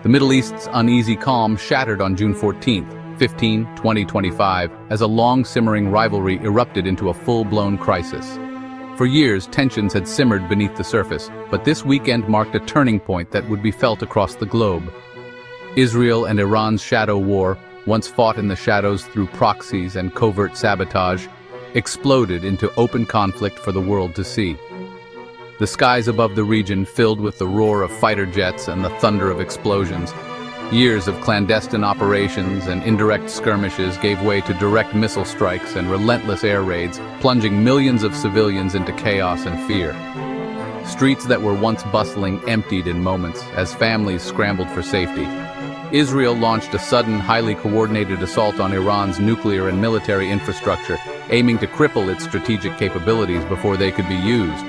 The Middle East's uneasy calm shattered on June 14, 2025, as a long-simmering rivalry erupted into a full-blown crisis. For years, tensions had simmered beneath the surface, but this weekend marked a turning point that would be felt across the globe. Israel and Iran's shadow war, once fought in the shadows through proxies and covert sabotage, exploded into open conflict for the world to see. The skies above the region filled with the roar of fighter jets and the thunder of explosions. Years of clandestine operations and indirect skirmishes gave way to direct missile strikes and relentless air raids, plunging millions of civilians into chaos and fear. Streets that were once bustling emptied in moments as families scrambled for safety. Israel launched a sudden, highly coordinated assault on Iran's nuclear and military infrastructure, aiming to cripple its strategic capabilities before they could be used.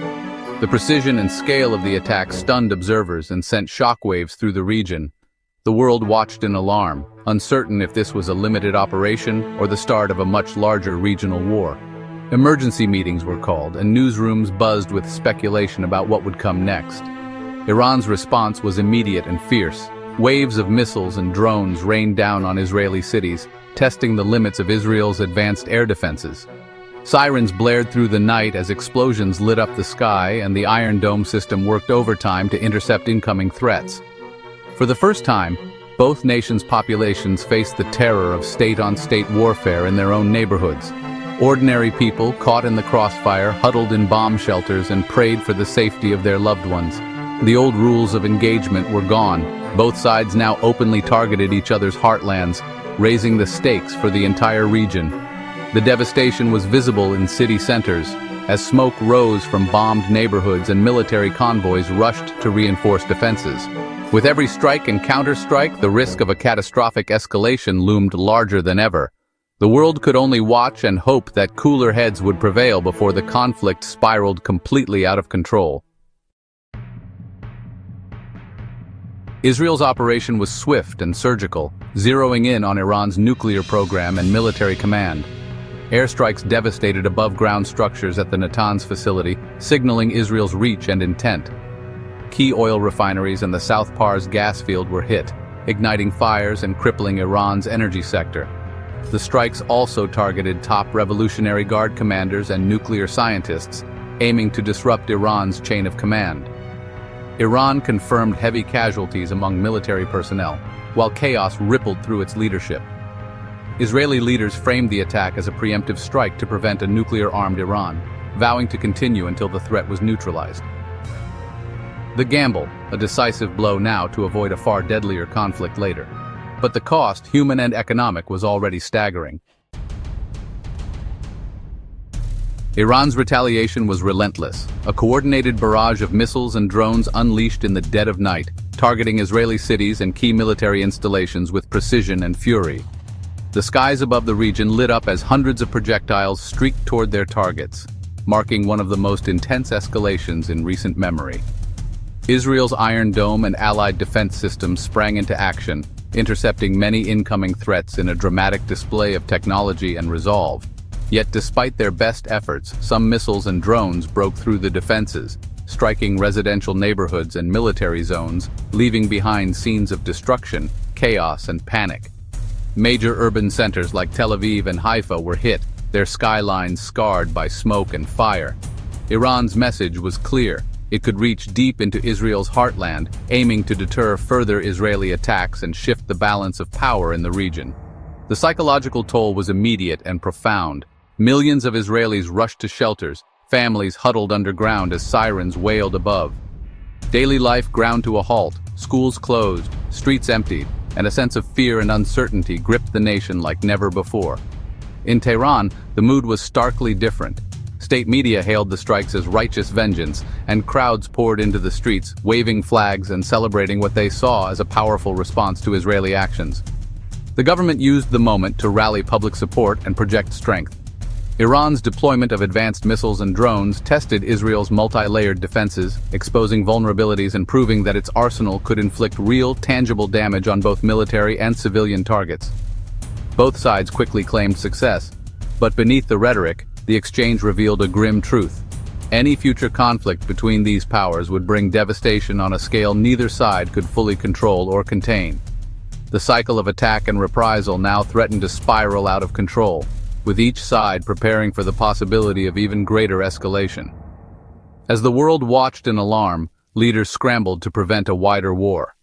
The precision and scale of the attack stunned observers and sent shockwaves through the region. The world watched in alarm, uncertain if this was a limited operation or the start of a much larger regional war. Emergency meetings were called, and newsrooms buzzed with speculation about what would come next. Iran's response was immediate and fierce. Waves of missiles and drones rained down on Israeli cities, testing the limits of Israel's advanced air defenses. Sirens blared through the night as explosions lit up the sky, and the Iron Dome system worked overtime to intercept incoming threats. For the first time, both nations' populations faced the terror of state-on-state warfare in their own neighborhoods. Ordinary people, caught in the crossfire, huddled in bomb shelters and prayed for the safety of their loved ones. The old rules of engagement were gone. Both sides now openly targeted each other's heartlands, raising the stakes for the entire region. The devastation was visible in city centers, as smoke rose from bombed neighborhoods and military convoys rushed to reinforce defenses. With every strike and counterstrike, the risk of a catastrophic escalation loomed larger than ever. The world could only watch and hope that cooler heads would prevail before the conflict spiraled completely out of control. Israel's operation was swift and surgical, zeroing in on Iran's nuclear program and military command. Airstrikes devastated above-ground structures at the Natanz facility, signaling Israel's reach and intent. Key oil refineries and the South Pars gas field were hit, igniting fires and crippling Iran's energy sector. The strikes also targeted top Revolutionary Guard commanders and nuclear scientists, aiming to disrupt Iran's chain of command. Iran confirmed heavy casualties among military personnel, while chaos rippled through its leadership. Israeli leaders framed the attack as a preemptive strike to prevent a nuclear-armed Iran, vowing to continue until the threat was neutralized. The gamble, a decisive blow now to avoid a far deadlier conflict later. But the cost, human and economic, was already staggering. Iran's retaliation was relentless, a coordinated barrage of missiles and drones unleashed in the dead of night, targeting Israeli cities and key military installations with precision and fury. The skies above the region lit up as hundreds of projectiles streaked toward their targets, marking one of the most intense escalations in recent memory. Israel's Iron Dome and allied defense systems sprang into action, intercepting many incoming threats in a dramatic display of technology and resolve. Yet despite their best efforts, some missiles and drones broke through the defenses, striking residential neighborhoods and military zones, leaving behind scenes of destruction, chaos, and panic. Major urban centers like Tel Aviv and Haifa were hit, their skylines scarred by smoke and fire. Iran's message was clear. It could reach deep into Israel's heartland, aiming to deter further Israeli attacks and shift the balance of power in the region. The psychological toll was immediate and profound. Millions of Israelis rushed to shelters, families huddled underground as sirens wailed above. Daily life ground to a halt, schools closed, streets emptied, and a sense of fear and uncertainty gripped the nation like never before. In Tehran, the mood was starkly different. State media hailed the strikes as righteous vengeance, and crowds poured into the streets, waving flags and celebrating what they saw as a powerful response to Israeli actions. The government used the moment to rally public support and project strength. Iran's deployment of advanced missiles and drones tested Israel's multi-layered defenses, exposing vulnerabilities and proving that its arsenal could inflict real, tangible damage on both military and civilian targets. Both sides quickly claimed success, but beneath the rhetoric, the exchange revealed a grim truth. Any future conflict between these powers would bring devastation on a scale neither side could fully control or contain. The cycle of attack and reprisal now threatened to spiral out of control, with each side preparing for the possibility of even greater escalation. As the world watched in alarm, leaders scrambled to prevent a wider war.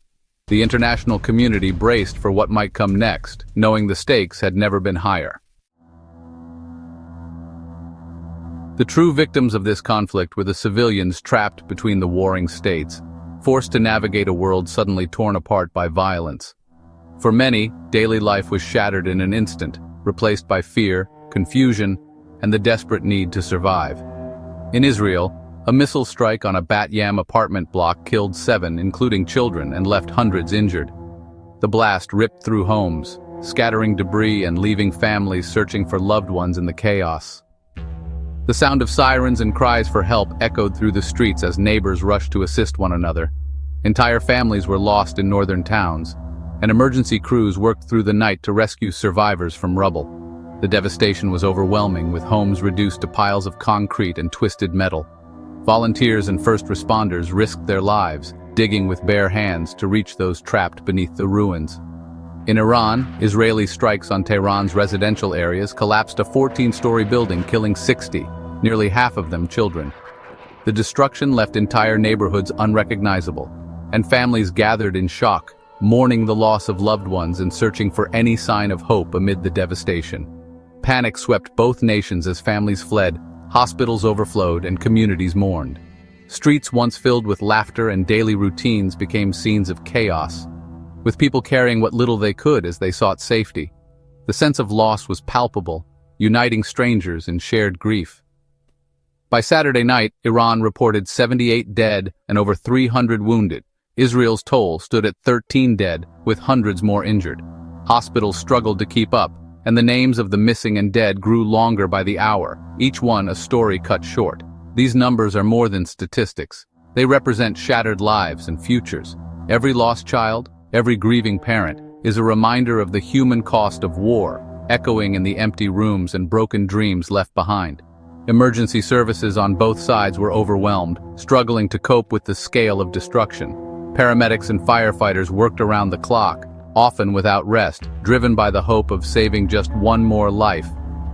The international community braced for what might come next, knowing the stakes had never been higher. The true victims of this conflict were the civilians trapped between the warring states, forced to navigate a world suddenly torn apart by violence. For many, daily life was shattered in an instant, replaced by fear, confusion, and the desperate need to survive. In Israel, a missile strike on a Bat Yam apartment block killed 7, including children, and left hundreds injured. The blast ripped through homes, scattering debris and leaving families searching for loved ones in the chaos. The sound of sirens and cries for help echoed through the streets as neighbors rushed to assist one another. Entire families were lost in northern towns, and emergency crews worked through the night to rescue survivors from rubble. The devastation was overwhelming, with homes reduced to piles of concrete and twisted metal. Volunteers and first responders risked their lives, digging with bare hands to reach those trapped beneath the ruins. In Iran, Israeli strikes on Tehran's residential areas collapsed a 14-story building, killing 60, nearly half of them children. The destruction left entire neighborhoods unrecognizable, and families gathered in shock, mourning the loss of loved ones and searching for any sign of hope amid the devastation. Panic swept both nations as families fled, hospitals overflowed, and communities mourned. Streets once filled with laughter and daily routines became scenes of chaos, with people carrying what little they could as they sought safety. The sense of loss was palpable, uniting strangers in shared grief. By Saturday night, Iran reported 78 dead and over 300 wounded. Israel's toll stood at 13 dead, with hundreds more injured. Hospitals struggled to keep up, and the names of the missing and dead grew longer by the hour, each one a story cut short. These numbers are more than statistics. They represent shattered lives and futures. Every lost child, every grieving parent, is a reminder of the human cost of war, echoing in the empty rooms and broken dreams left behind. Emergency services on both sides were overwhelmed, struggling to cope with the scale of destruction. Paramedics and firefighters worked around the clock, often without rest, driven by the hope of saving just one more life.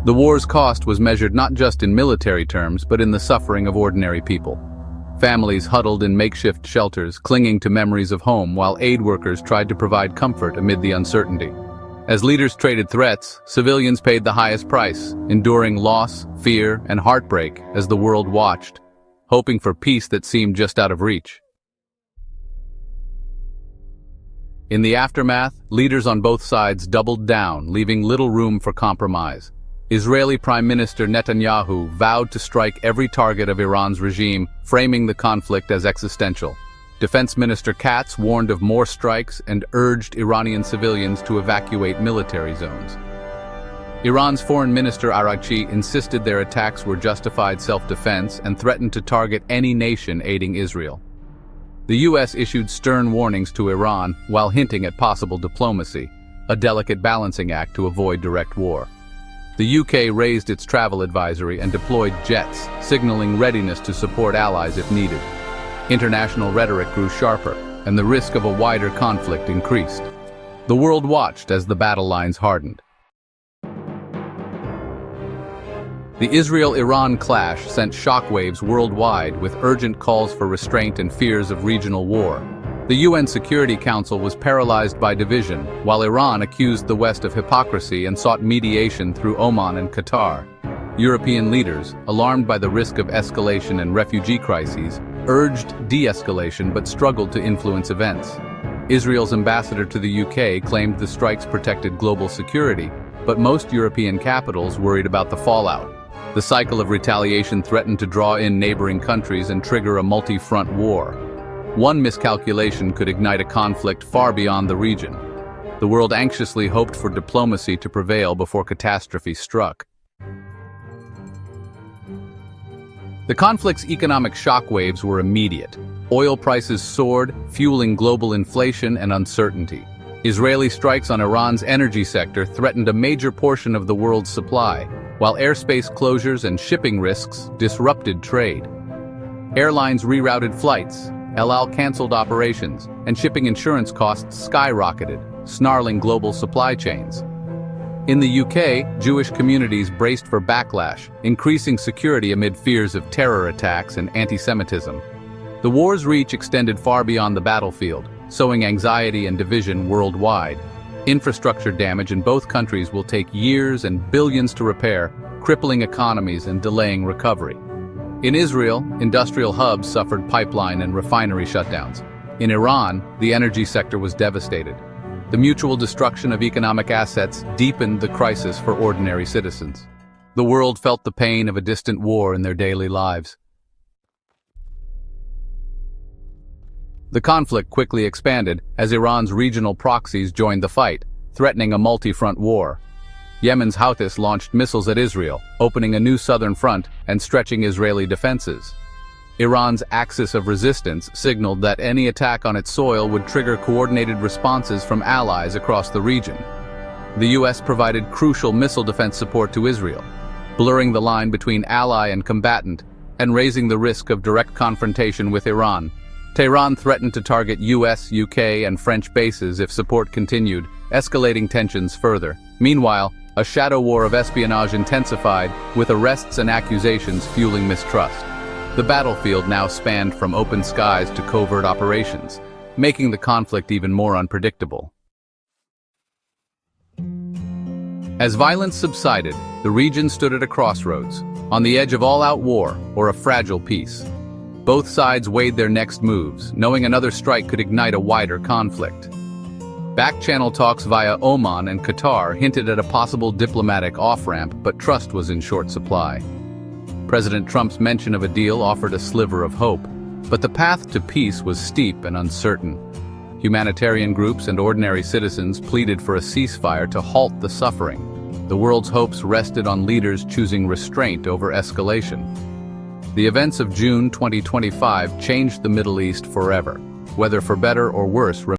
The war's cost was measured not just in military terms, but in the suffering of ordinary people. Families huddled in makeshift shelters, clinging to memories of home, while aid workers tried to provide comfort amid the uncertainty. As leaders traded threats, civilians paid the highest price, enduring loss, fear, and heartbreak as the world watched, hoping for peace that seemed just out of reach. In the aftermath, leaders on both sides doubled down, leaving little room for compromise. Israeli Prime Minister Netanyahu vowed to strike every target of Iran's regime, framing the conflict as existential. Defense Minister Katz warned of more strikes and urged Iranian civilians to evacuate military zones. Iran's Foreign Minister Araghchi insisted their attacks were justified self-defense and threatened to target any nation aiding Israel. The U.S. issued stern warnings to Iran while hinting at possible diplomacy, a delicate balancing act to avoid direct war. The U.K. raised its travel advisory and deployed jets, signaling readiness to support allies if needed. International rhetoric grew sharper, and the risk of a wider conflict increased. The world watched as the battle lines hardened. The Israel-Iran clash sent shockwaves worldwide, with urgent calls for restraint and fears of regional war. The UN Security Council was paralyzed by division, while Iran accused the West of hypocrisy and sought mediation through Oman and Qatar. European leaders, alarmed by the risk of escalation and refugee crises, urged de-escalation but struggled to influence events. Israel's ambassador to the UK claimed the strikes protected global security, but most European capitals worried about the fallout. The cycle of retaliation threatened to draw in neighboring countries and trigger a multi-front war. One miscalculation could ignite a conflict far beyond the region. The world anxiously hoped for diplomacy to prevail before catastrophe struck. The conflict's economic shockwaves were immediate. Oil prices soared, fueling global inflation and uncertainty. Israeli strikes on Iran's energy sector threatened a major portion of the world's supply, while airspace closures and shipping risks disrupted trade. Airlines rerouted flights, El Al canceled operations, and shipping insurance costs skyrocketed, snarling global supply chains. In the UK, Jewish communities braced for backlash, increasing security amid fears of terror attacks and anti-Semitism. The war's reach extended far beyond the battlefield, sowing anxiety and division worldwide. Infrastructure damage in both countries will take years and billions to repair, crippling economies and delaying recovery. In Israel, industrial hubs suffered pipeline and refinery shutdowns. In Iran, the energy sector was devastated. The mutual destruction of economic assets deepened the crisis for ordinary citizens. The world felt the pain of a distant war in their daily lives. The conflict quickly expanded as Iran's regional proxies joined the fight, threatening a multi-front war. Yemen's Houthis launched missiles at Israel, opening a new southern front and stretching Israeli defenses. Iran's axis of resistance signaled that any attack on its soil would trigger coordinated responses from allies across the region. The U.S. provided crucial missile defense support to Israel, blurring the line between ally and combatant and raising the risk of direct confrontation with Iran. Tehran threatened to target US, UK, and French bases if support continued, escalating tensions further. Meanwhile, a shadow war of espionage intensified, with arrests and accusations fueling mistrust. The battlefield now spanned from open skies to covert operations, making the conflict even more unpredictable. As violence subsided, the region stood at a crossroads, on the edge of all-out war or a fragile peace. Both sides weighed their next moves, knowing another strike could ignite a wider conflict. Back-channel talks via Oman and Qatar hinted at a possible diplomatic off-ramp, but trust was in short supply. President Trump's mention of a deal offered a sliver of hope, but the path to peace was steep and uncertain. Humanitarian groups and ordinary citizens pleaded for a ceasefire to halt the suffering. The world's hopes rested on leaders choosing restraint over escalation. The events of June 2025 changed the Middle East forever, whether for better or worse.